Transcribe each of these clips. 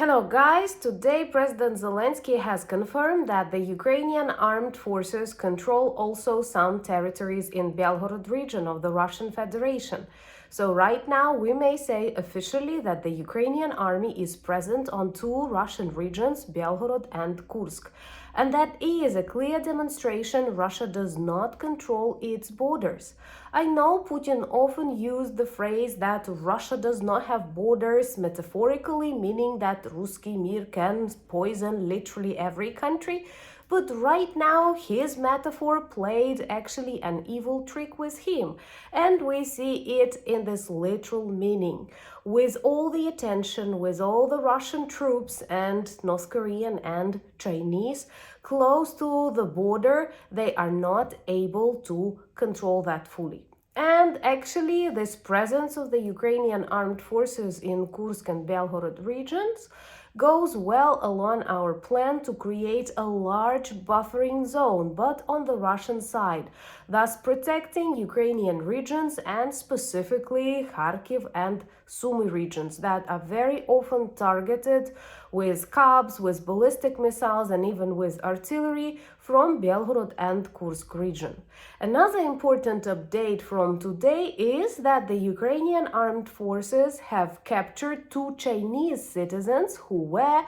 Hello guys, today President Zelensky has confirmed that the Ukrainian Armed Forces control also some territories in Belgorod region of the Russian Federation. So right now we may say officially that the Ukrainian army is present on two Russian regions, Belgorod and Kursk. And that is a clear demonstration Russia does not control its borders. I know Putin often used the phrase that Russia does not have borders, metaphorically meaning that Ruski Mir can poison literally every country. But right now, his metaphor played actually an evil trick with him. And we see it in this literal meaning. With all the attention, with all the Russian troops and North Korean and Chinese close to the border, they are not able to control that fully. And actually, this presence of the Ukrainian armed forces in Kursk and Belgorod regions goes well along our plan to create a large buffering zone, but on the Russian side, thus protecting Ukrainian regions and specifically Kharkiv and Sumy regions that are very often targeted with CABs, with ballistic missiles, and even with artillery from Belgorod and Kursk region. Another important update from today is that the Ukrainian armed forces have captured two Chinese citizens who were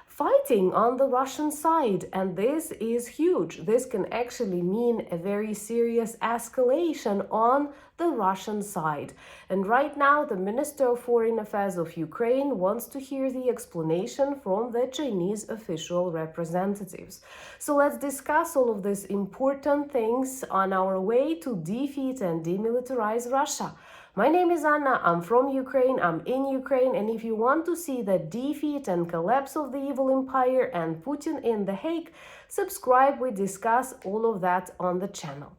fighting on the Russian side, and this is huge. This can actually mean a very serious escalation on the Russian side. And right now, the Minister of Foreign Affairs of Ukraine wants to hear the explanation from the Chinese official representatives. So let's discuss all of these important things on our way to defeat and demilitarize Russia. My name is Anna, I'm from Ukraine, I'm in Ukraine, and if you want to see the defeat and collapse of the evil empire and Putin in The Hague, subscribe, we discuss all of that on the channel.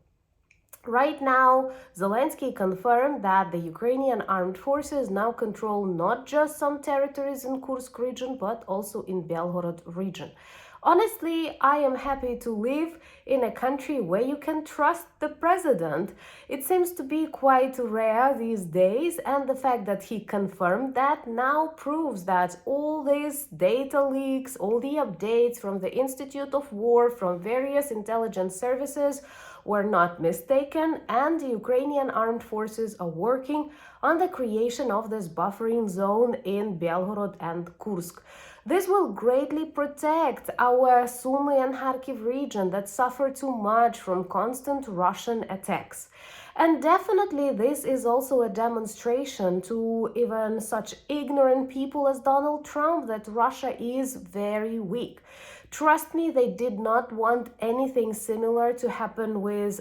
Right now, Zelensky confirmed that the Ukrainian armed forces now control not just some territories in Kursk region, but also in Belgorod region. Honestly, I am happy to live in a country where you can trust the president. It seems to be quite rare these days, and the fact that he confirmed that now proves that all these data leaks, all the updates from the Institute of War, from various intelligence services were not mistaken, and the Ukrainian armed forces are working on the creation of this buffering zone in Belgorod and Kursk. This will greatly protect our Sumy and Kharkiv region that suffer too much from constant Russian attacks. And definitely this is also a demonstration to even such ignorant people as Donald Trump that Russia is very weak. Trust me, they did not want anything similar to happen with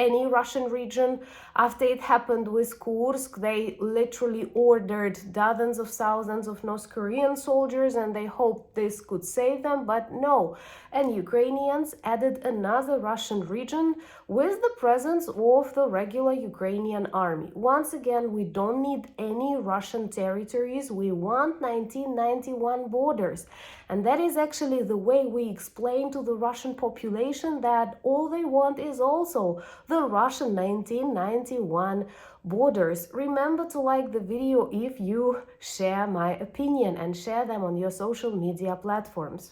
any Russian region. After it happened with Kursk, they literally ordered dozens of thousands of North Korean soldiers and they hoped this could save them, but no. And Ukrainians added another Russian region with the presence of the regular Ukrainian army. Once again, we don't need any Russian territories, we want 1991 borders. And that is actually the way we explain to the Russian population that all they want is also the Russian 1991 borders. Remember to like the video if you share my opinion and share them on your social media platforms.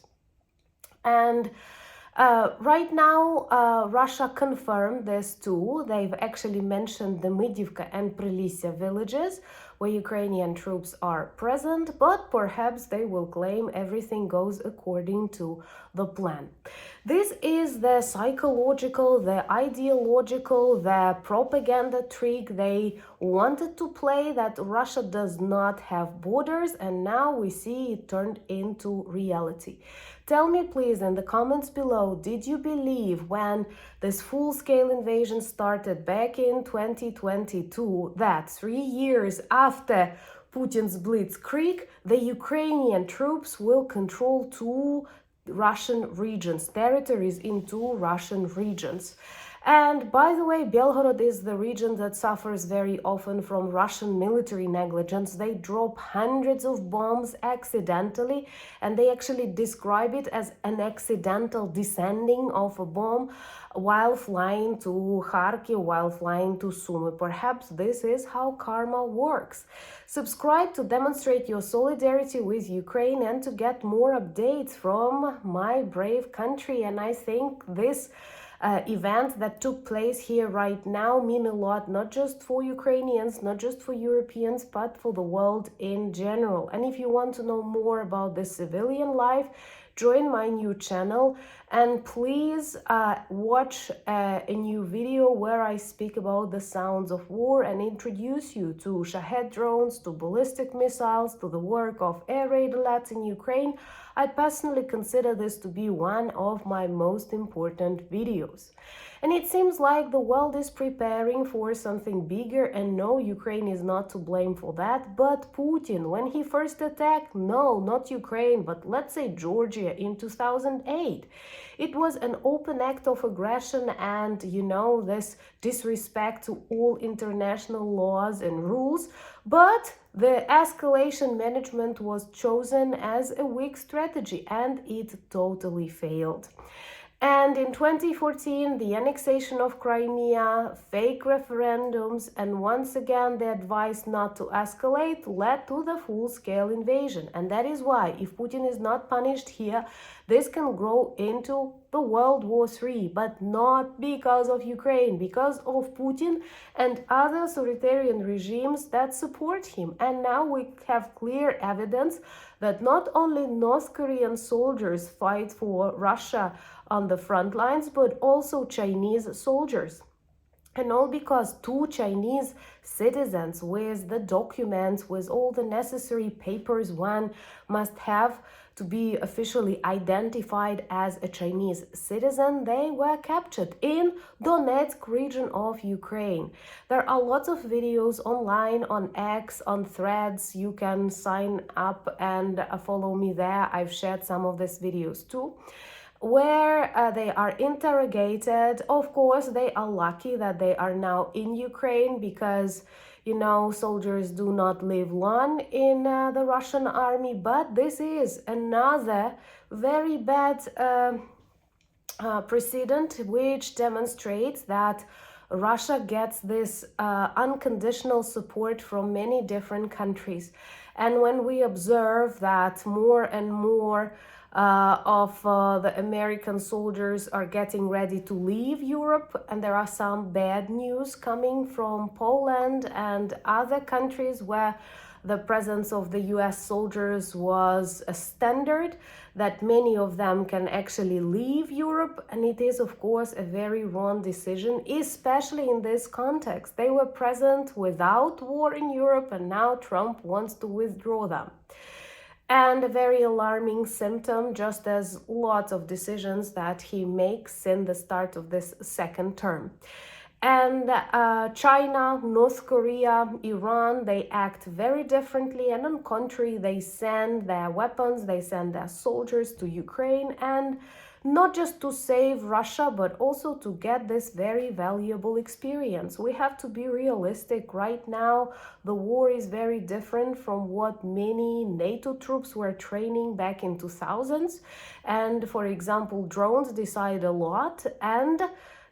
And right now, Russia confirmed this too. They've actually mentioned the Midivka and Prelyssia villages where Ukrainian troops are present, but perhaps they will claim everything goes according to the plan. This is the psychological, the ideological, the propaganda trick they wanted to play, that Russia does not have borders, and now we see it turned into reality. Tell me please in the comments below, did you believe when this full-scale invasion started back in 2022 that 3 years after Putin's blitzkrieg, the Ukrainian troops will control two Russian regions, territories in two Russian regions? And by the way, Belgorod is the region that suffers very often from Russian military negligence. They drop hundreds of bombs accidentally, and they actually describe it as an accidental descending of a bomb while flying to Kharkiv, while flying to Sumy. Perhaps this is how karma works. Subscribe to demonstrate your solidarity with Ukraine and to get more updates from my brave country. And I think this events that took place here right now mean a lot, not just for Ukrainians, not just for Europeans, but for the world in general. And if you want to know more about the civilian life, join my new channel, and please watch a new video where I speak about the sounds of war and introduce you to Shahed drones, to ballistic missiles, to the work of air raid alerts in Ukraine. I personally consider this to be one of my most important videos. And it seems like the world is preparing for something bigger, and no, Ukraine is not to blame for that, but Putin, when he first attacked, no, not Ukraine, but let's say Georgia in 2008. It was an open act of aggression and, this disrespect to all international laws and rules, but the escalation management was chosen as a weak strategy, and it totally failed. And in 2014, the annexation of Crimea, fake referendums, and once again the advice not to escalate led to the full-scale invasion. And that is why, if Putin is not punished here, this can grow into the World War III, but not because of Ukraine, because of Putin and other authoritarian regimes that support him. And now we have clear evidence that not only North Korean soldiers fight for Russia on the front lines, but also Chinese soldiers. And all because two Chinese citizens with the documents, with all the necessary papers one must have to be officially identified as a Chinese citizen, they were captured in Donetsk region of Ukraine. There are lots of videos online on X, on Threads. You can sign up and follow me there. I've shared some of these videos too, where they are interrogated. Of course, they are lucky that they are now in Ukraine because, soldiers do not live long in the Russian army. But this is another very bad precedent which demonstrates that Russia gets this unconditional support from many different countries. And when we observe that more and more of the American soldiers are getting ready to leave Europe, and there are some bad news coming from Poland and other countries where the presence of the US soldiers was a standard, that many of them can actually leave Europe. And it is, of course, a very wrong decision, especially in this context. They were present without war in Europe, and now Trump wants to withdraw them. And a very alarming symptom, just as lots of decisions that he makes in the start of this second term. And China, North Korea, Iran, they act very differently, and on contrary, they send their weapons, they send their soldiers to Ukraine, and not just to save Russia, but also to get this very valuable experience. We have to be realistic. Right now, the war is very different from what many NATO troops were training back in 2000s. And for example, drones decide a lot. And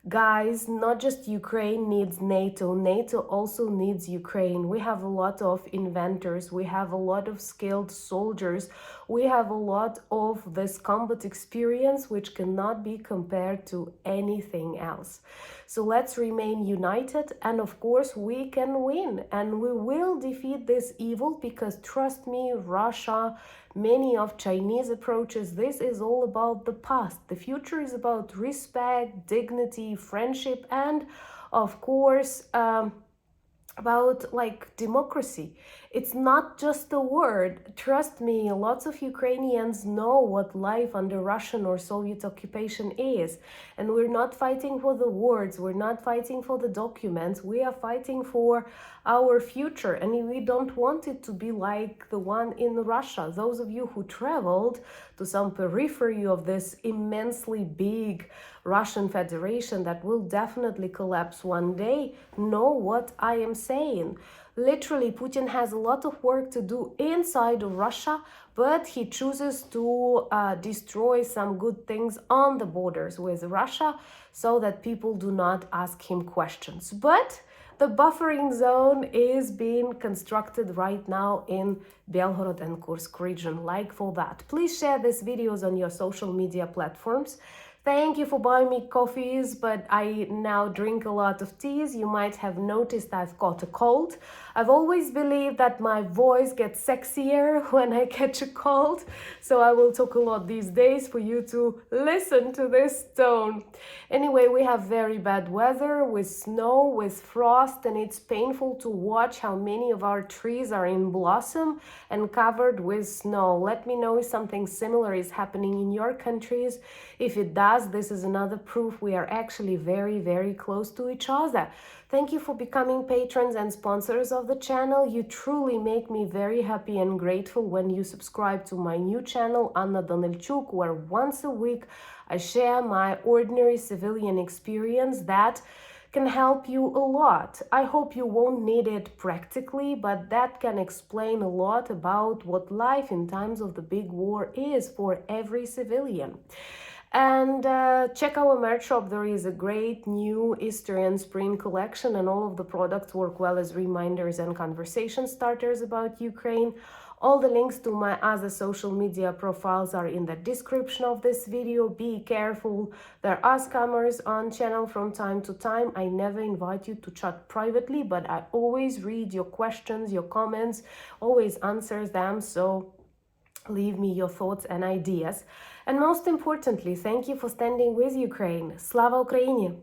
guys, not just Ukraine needs NATO, NATO also needs Ukraine. We have a lot of inventors, we have a lot of skilled soldiers, we have a lot of this combat experience which cannot be compared to anything else. So let's remain united, and of course we can win, and we will defeat this evil, because trust me, Russia, many of Chinese approaches, this is all about the past. The future is about respect, dignity, friendship, and of course about like democracy. It's not just a word. Trust me, lots of Ukrainians know what life under Russian or Soviet occupation is. And we're not fighting for the words, we're not fighting for the documents, we are fighting for our future. And we don't want it to be like the one in Russia. Those of you who traveled to some periphery of this immensely big Russian Federation that will definitely collapse one day know what I am saying. Literally, Putin has a lot of work to do inside of Russia, but he chooses to destroy some good things on the borders with Russia so that people do not ask him questions. But the buffering zone is being constructed right now in Belgorod and Kursk region. Like for that, please share these videos on your social media platforms. Thank you for buying me coffees, but I now drink a lot of teas. You might have noticed I've got a cold. I've always believed that my voice gets sexier when I catch a cold, so I will talk a lot these days for you to listen to this tone. Anyway, we have very bad weather with snow, with frost, and it's painful to watch how many of our trees are in blossom and covered with snow. Let me know if something similar is happening in your countries. If it does, this is another proof we are actually very, very close to each other. Thank you for becoming patrons and sponsors of the channel. You truly make me very happy and grateful when you subscribe to my new channel, Anna Danilchuk, where once a week I share my ordinary civilian experience that can help you a lot. I hope you won't need it practically, but that can explain a lot about what life in times of the big war is for every civilian. And check our merch shop. There is a great new Easter and spring collection, and all of the products work well as reminders and conversation starters about Ukraine. All the links to my other social media profiles are in the description of this video. Be careful. There are scammers on channel from time to time. I never invite you to chat privately, but I always read your questions, your comments, always answer them. So leave me your thoughts and ideas. And most importantly, thank you for standing with Ukraine. Slava Ukraini!